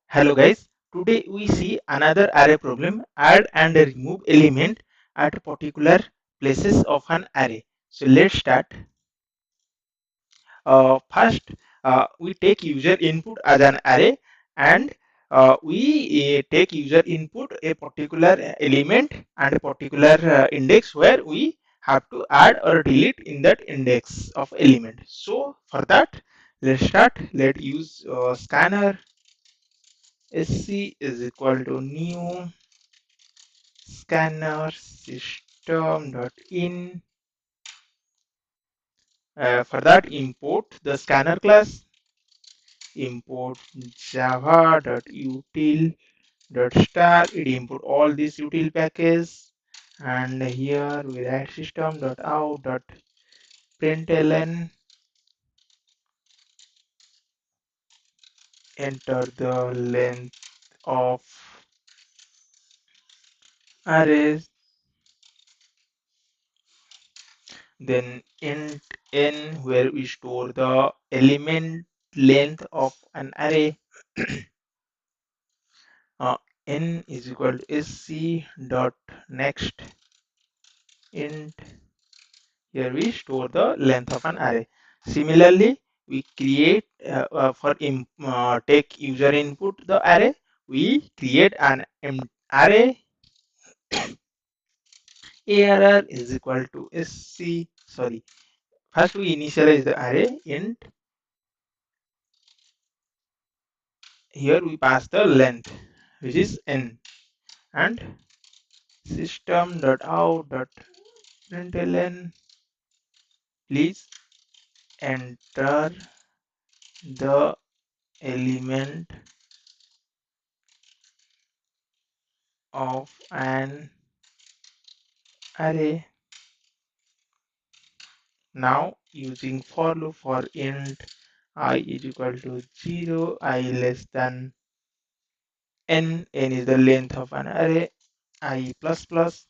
Hello guys, today we see another array problem, add and remove element at particular places of an array. So let's start. First, we take user input as an array and we take user input a particular element and a particular index where we have to add or delete in that index of element. So for that, let's start. Let's use scanner sc is equal to new scanner system.in. For that, import the scanner class, import java.util.star. It import all these util packages, and here we write system.out.println. Enter the length of arrays, then int n where we store the element length of an array. uh, N is equal to sc dot next int. Here we store the length of an array. Similarly, we create take user input the array. We create an array. Arr is equal to sc. Sorry. First we initialize the array int. Here we pass the length, which is n, and system.out.println. Please enter the element of an array. Now using for loop for int I is equal to 0, I less than n is the length of an array, I plus plus.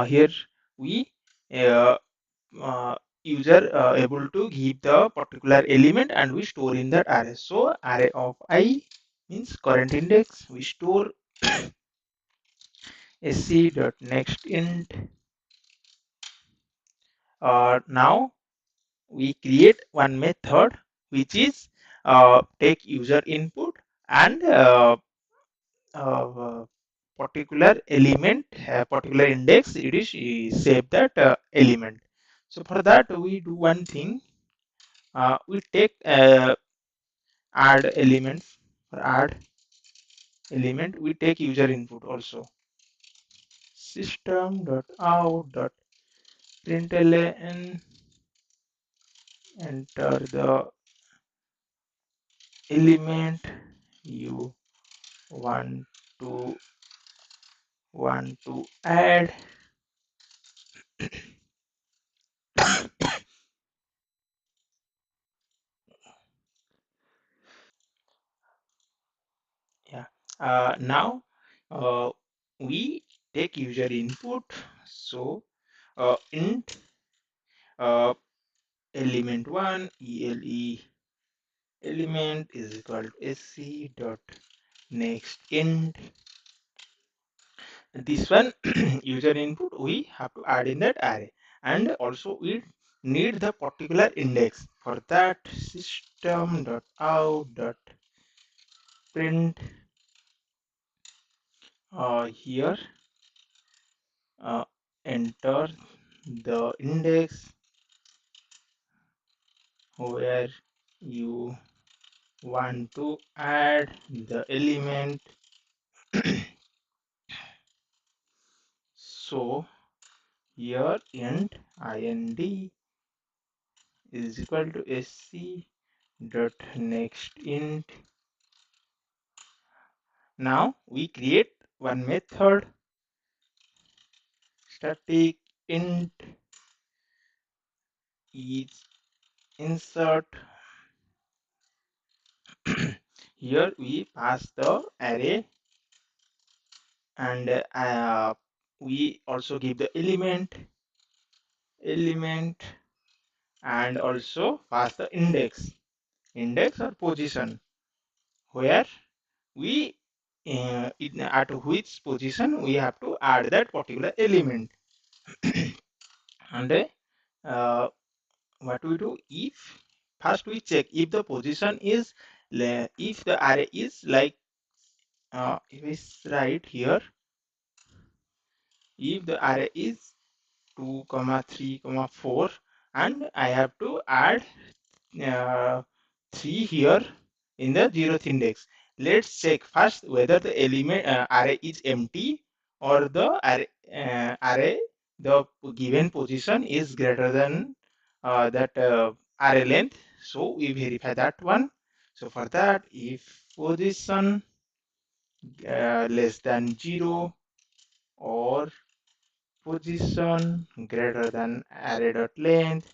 Here we uh, uh, user able to give the particular element and we store in that array. So array of I means current index. We store sc dot next int. Now we create one method which is take user input and uh, particular element, particular index, it is save that element. So for that we do one thing. We take add elements. For add element we take user input also. System.out.println, enter the element you want to add. Yeah. Now uh, we take user input. So int uh, element one ele element is equal to sc dot next int. This one user input we have to add in that array, and also we need the particular index. For that, system dot out dot print here uh, enter the index where you want to add the element. So here int ind is equal to sc dot next int. Now we create one method, static int is insert. Here we pass the array, and we also give the element and also pass the index. index or position, where we at which position we have to add that particular element. And uh, what we do, if first we check if the position is if the array is like if it's right here, if the array is 2 comma 3 comma 4 and I have to add uh, 3 here in the 0th index. Let's check first whether the element array is empty or the array the given position is greater than that array length. So we verify that one. So for that, if position less than 0 or position greater than array dot length,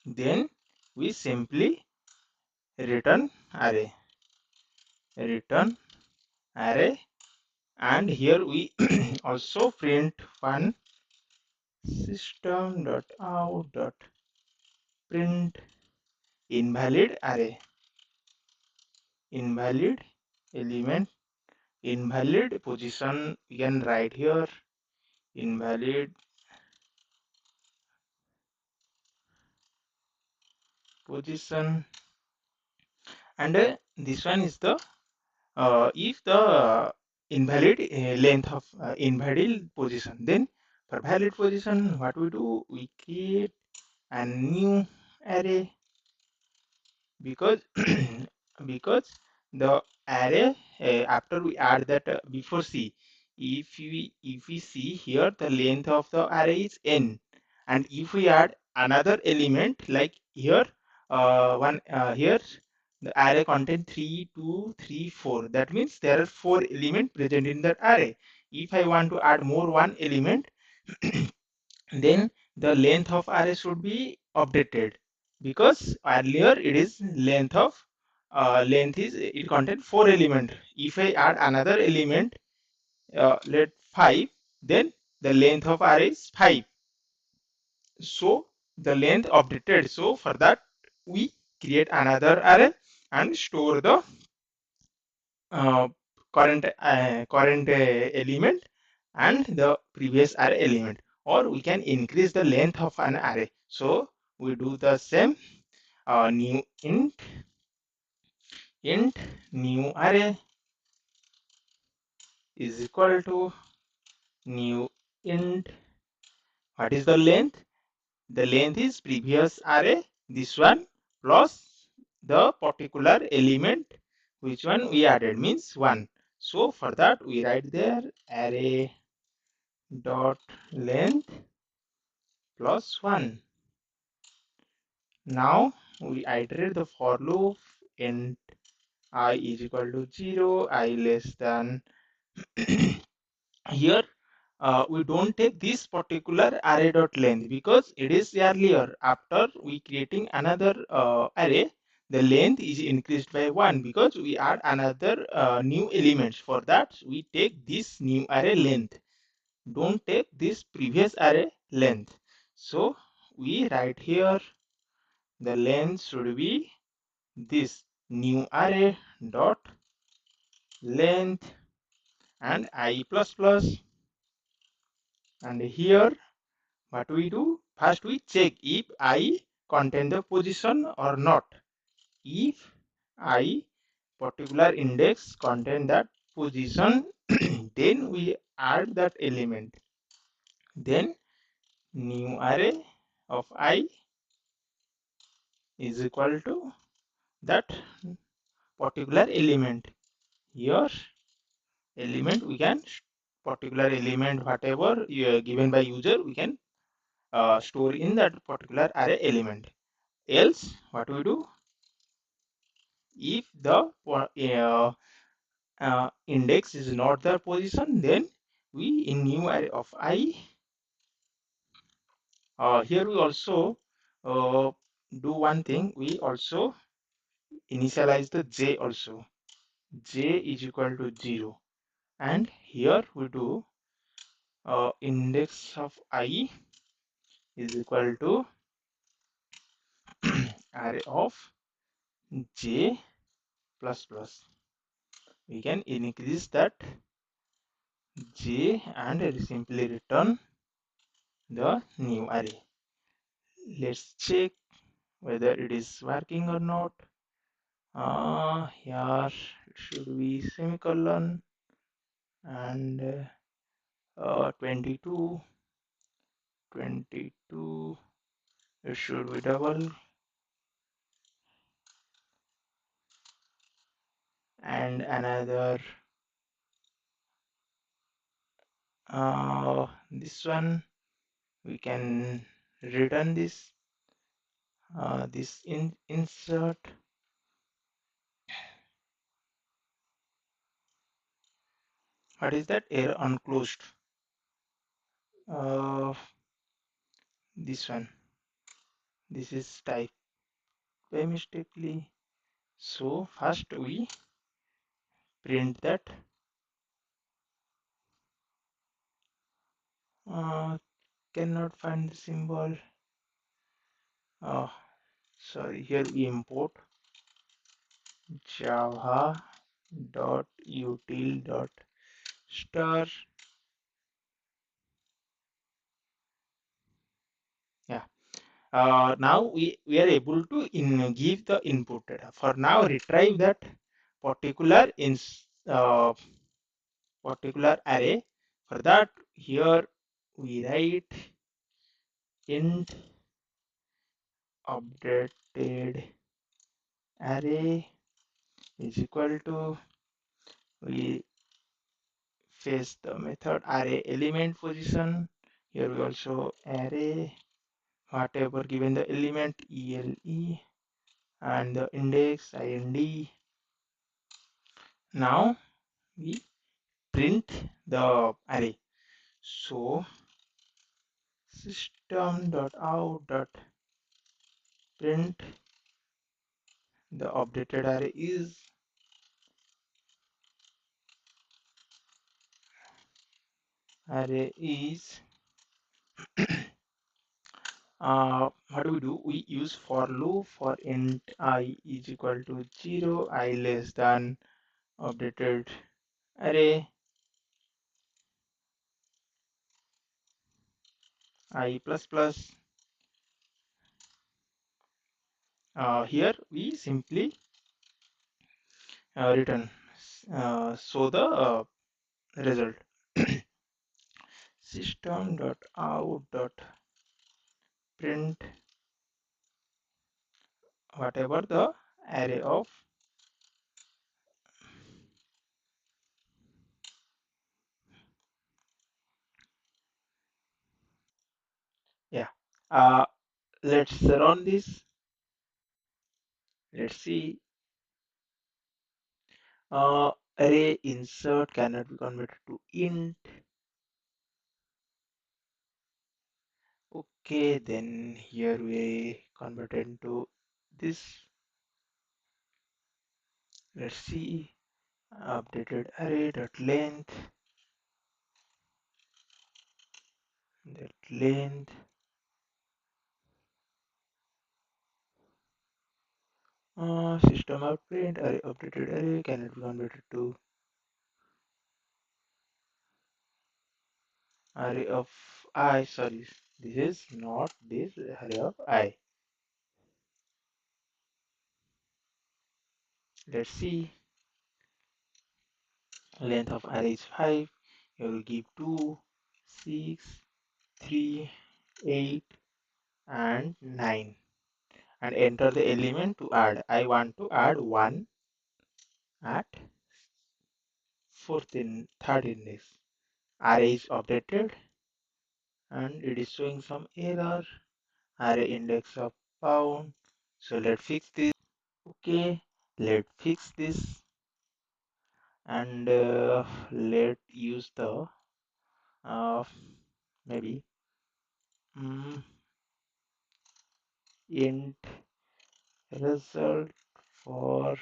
then we simply return return array, and here we also print one system dot out dot print invalid array, invalid element, invalid position. We can write here invalid position, and this one is the if the invalid length of invalid position, then for valid position what we do, we create a new array, because because the array after we add that before c, if we see here the length of the array is n, and if we add another element like here one here the array contain 3 2 3 4, that means there are 4 elements present in that array. If I want to add more one element, then the length of array should be updated, because earlier it is length of length is it contains 4 element. If I add another element, let 5, then the length of array is 5, so the length updated. So for that we create another array and store the uh, current element and the previous array element, or we can increase the length of an array. So we do the same, new int new array is equal to new int. What is the length? The length is previous array, this one, plus the particular element which one we added, means 1. So for that we write there array dot length plus 1. Now we iterate the for loop, int I is equal to 0, I less than here we don't take this particular array dot length, because it is earlier after we creating another array, the length is increased by 1 because we add another new elements. For that we take this new array length, don't take this previous array length. So we write here the length should be this new array dot length and I plus plus. And here what we do, first we check if I contain the position or not. If I particular index contain that position, then we add that element, then new array of I is equal to that particular element. Here element we can particular element whatever given by user, we can store in that particular array element. Else what we do, if the index is not the position, then we in new array of I, here we also do one thing, we also initialize the j also, j is equal to 0, and here we do index of I is equal to array of j plus plus. We can increase that j and simply return the new array. Let's check whether it is working or not. Here it should be semicolon and 22, 22, it should be double and another this one we can return this this insert. What is that? Error unclosed. uh, this one, this is typed by mistakenly, so first we print that. uh, Cannot find the symbol. Oh, sorry, here we import java dot util dot star. Yeah, now we are able to give the input data. For now, retrieve that particular particular array. For that, here we write int updated array is equal to, we face the method array element position. Here we also array whatever given the element ele and the index ind. Now we print the array. So system.out.print the updated array is what do we do? We use for loop for int I is equal to 0, I less than updated array I plus plus. Here we simply return so the result. System.out.print whatever the array of, yeah. Let's run this. Let's see. Array insert cannot be converted to int. Okay, then here we convert it into this. Let's see. Updated array dot length, that length. System out print array updated array cannot be converted to array of I. Sorry, this is not this array of I. Let's see. Length of array is 5. You will give 2, 6, 3, 8, and 9. And enter the element to add. I want to add 1 at third index. Array is updated and it is showing some error. Array index of pound. So let's fix this. Okay, let's fix this and let use the uh, maybe int result for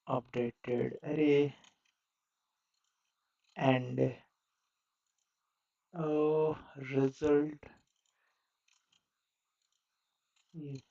updated array and result is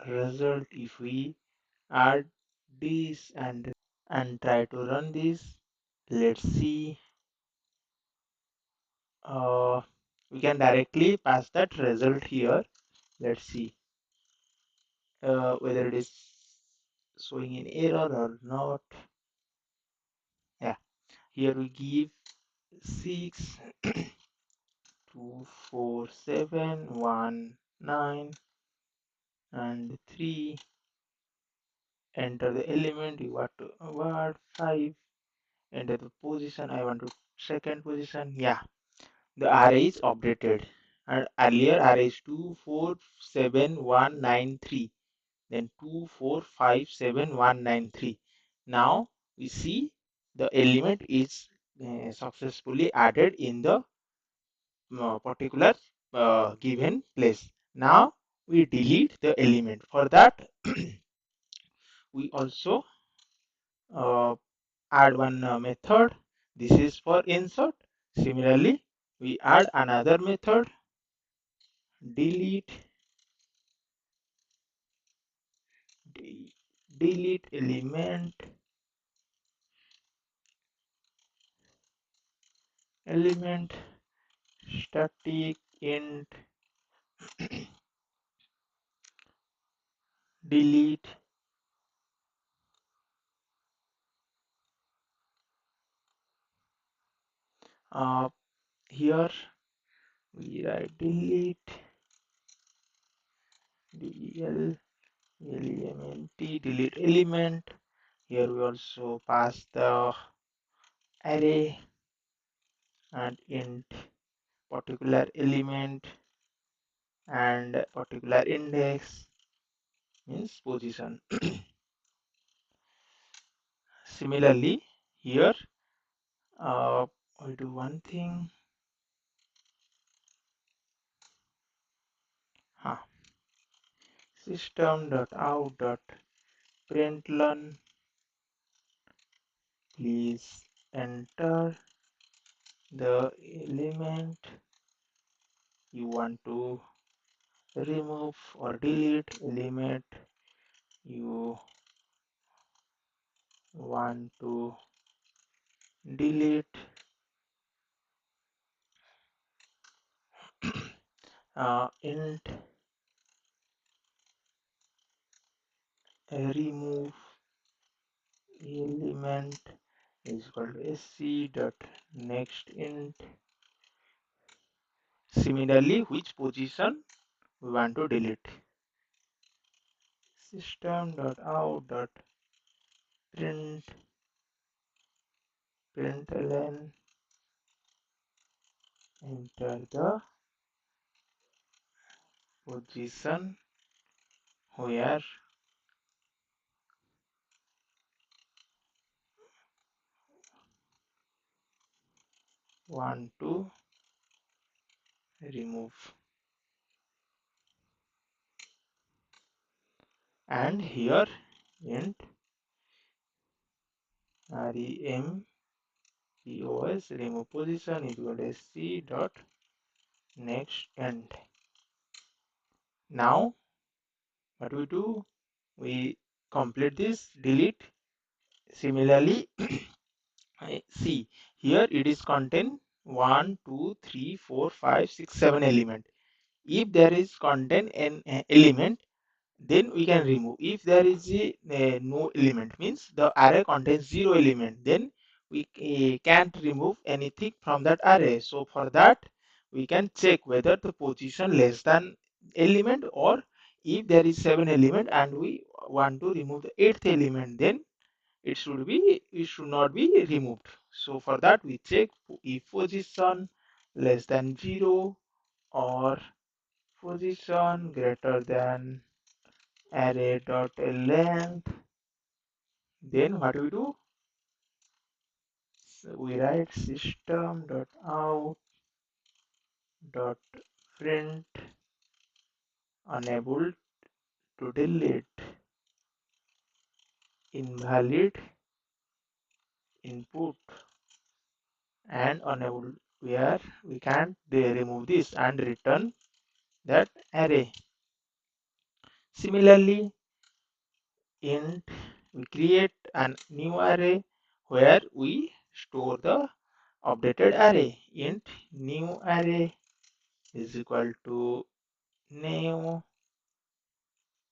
result. If we add this and try to run this, let's see. uh, we can directly pass that result here. Let's see whether it is showing an error or not. Yeah, here we give 6 2 4 7 1 9 and 3. Enter the element you want to award. 5. Enter the position I want to second position. Yeah, the array is updated, and earlier array is 2 4 7 1 9 3, then 2 4 5 7 1 9 3. Now we see the element is successfully added in the particular given place. Now we delete the element. For that we also uh, add one method. This is for insert. Similarly, we add another method, delete delete element static int delete. uh, Here we write delete delete element. Here we also pass the array and int particular element and particular index means position. Similarly, here we do one thing. Huh. System.out.println, please enter the element you want to remove or delete, element you want to delete. Int remove element is equal to sc dot next int. Similarly, which position we want to delete. System.out.println, enter the position where want to remove, and here int rempos remove position is equal to sc dot next end. Now what we do, we complete this delete. Similarly, see here it is contain 1 2 3 4 5 6 7 element. If there is contain an element, then we can remove. If there is no element, means the array contains zero element, then we can't remove anything from that array. So for that we can check whether the position less than element, or if there is 7 element and we want to remove the 8th element, then it should not be removed. So for that we check if position less than 0 or position greater than array dot length. Then what we do, so we write system dot out dot print unable to delete invalid input, and unable where we can't remove this, and return that array. Similarly, int we create a new array where we store the updated array. Int new array is equal to new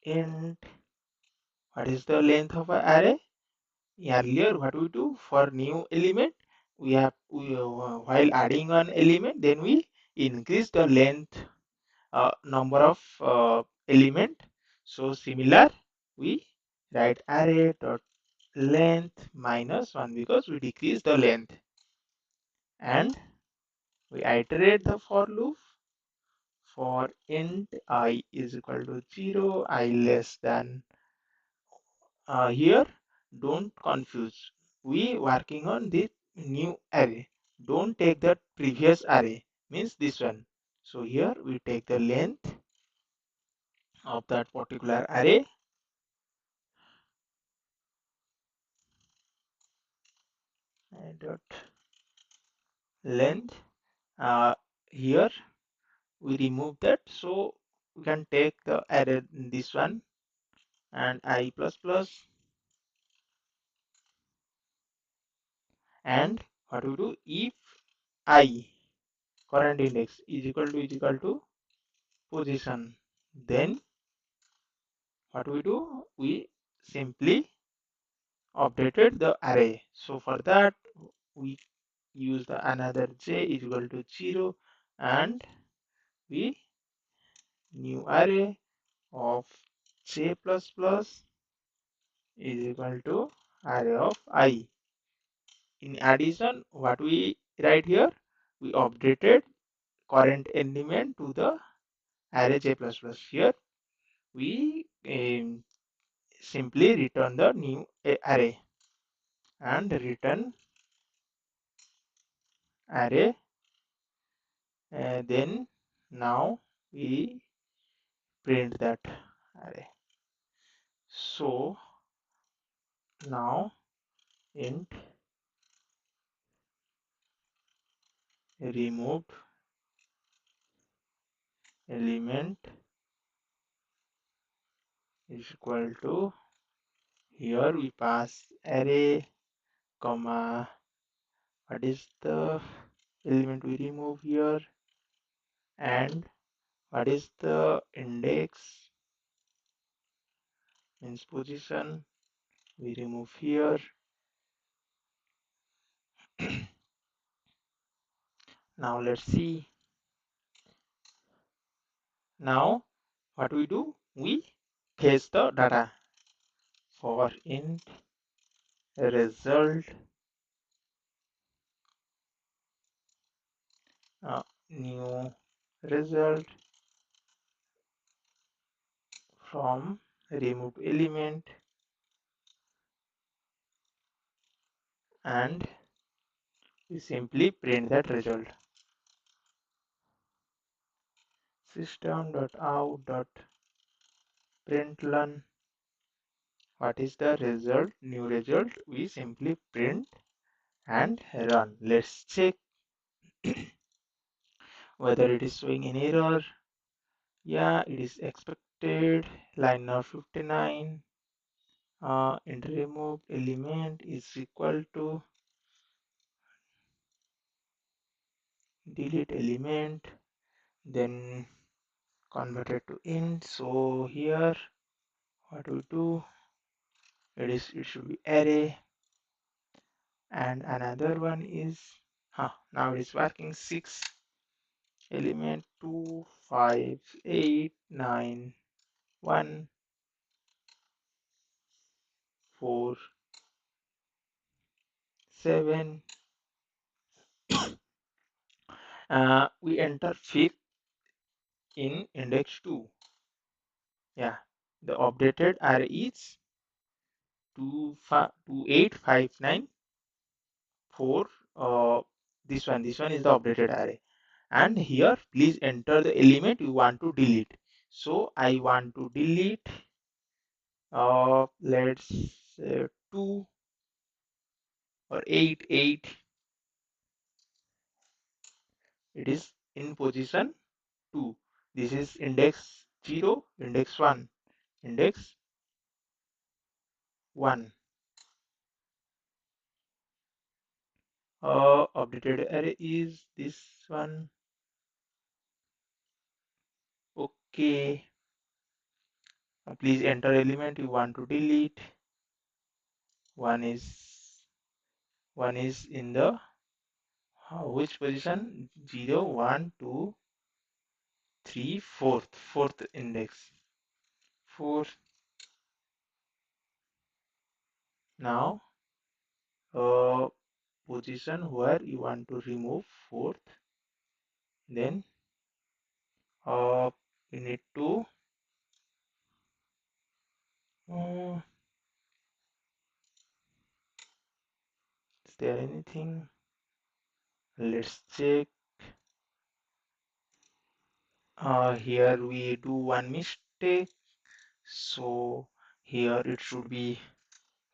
int. What is the length of an array? Earlier, what we do for new element, while adding an element, then we increase the length number of element. So similar, we write array dot length minus 1 because we decrease the length, and we iterate the for loop for int I is equal to 0, I less than. Here, don't confuse. We working on the new array. Don't take the previous array, means this one. So here we take the length of that particular array, dot length. Uh, Here we remove that, so we can take the array this one and I plus plus, and what we do, if I current index is equal to position, then what we do, we simply updated the array. So for that we use the another j is equal to 0, and we new array of j plus plus is equal to array of I. In addition, what we write here, we updated current element to the array j plus plus. Here we simply return the new array and return array. Then now we print that array. So now int removed element is equal to, here we pass array comma, what is the element we remove here, and what is the index means position we remove here. Now let's see. Now what we do, we fetch the data for int result, new result from removed element, and we simply print that result. System.out.println, what is the result, new result, we simply print and run. Let's check whether it is showing an error. Yeah, it is expected. Line number 59, int removed element is equal to delete element, then converted to int. So here what we do, it should be array, and another one is now it is working, 6 element 2 5 8 9 1 4 7. We enter fifth in index 2. Yeah, the updated array is 28594. This one is the updated array, and here please enter the element you want to delete. So I want to delete, let's say 2 or 8. It is in position 2. This is index 0, index 1. index 1. Updated array is this one. Okay. Please enter element you want to delete. One is one is in the which position? 0, 1, 2, 3, fourth index. 4. Now position where you want to remove fourth. Then uh, you need to uh, is there anything? Let's check. Here we do one mistake. So here it should be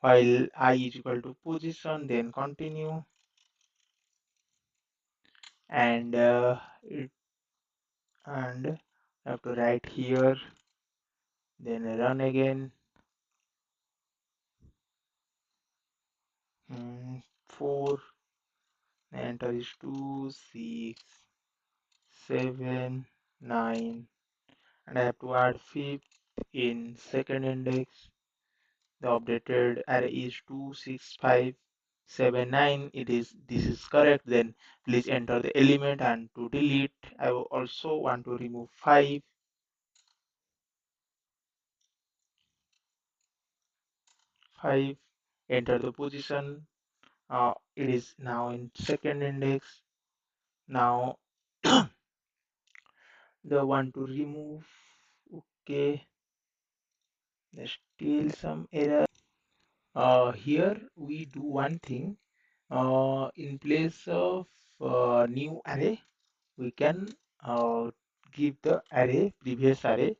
while I is equal to position, then continue, and and have to write here, then run again. 4, enter is 2, 6, 7, 9, and I have to add fifth in second index. The updated array is 2, 6, 5, 7, 9. This is correct. Then please enter the element, and to delete I will also want to remove 5. 5, enter the position. It is now in second index. Now the one to remove. Okay, there's still some error. Here we do one thing. In place of new array, we can give the array previous array.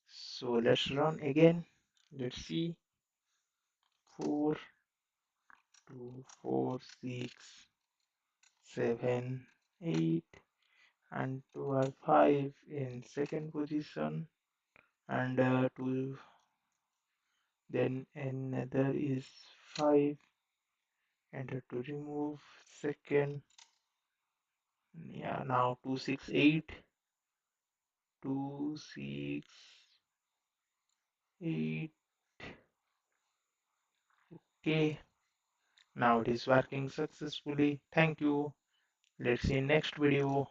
So let's run again. Let's see. 4, 2, 4, 6, 7, 8, and 12, 5 in second position, and 2, then another is 5, enter to remove second. Yeah, now 2, 6, 8, 2, 6, 8. Okay, now it is working successfully. Thank you. Let's see next video.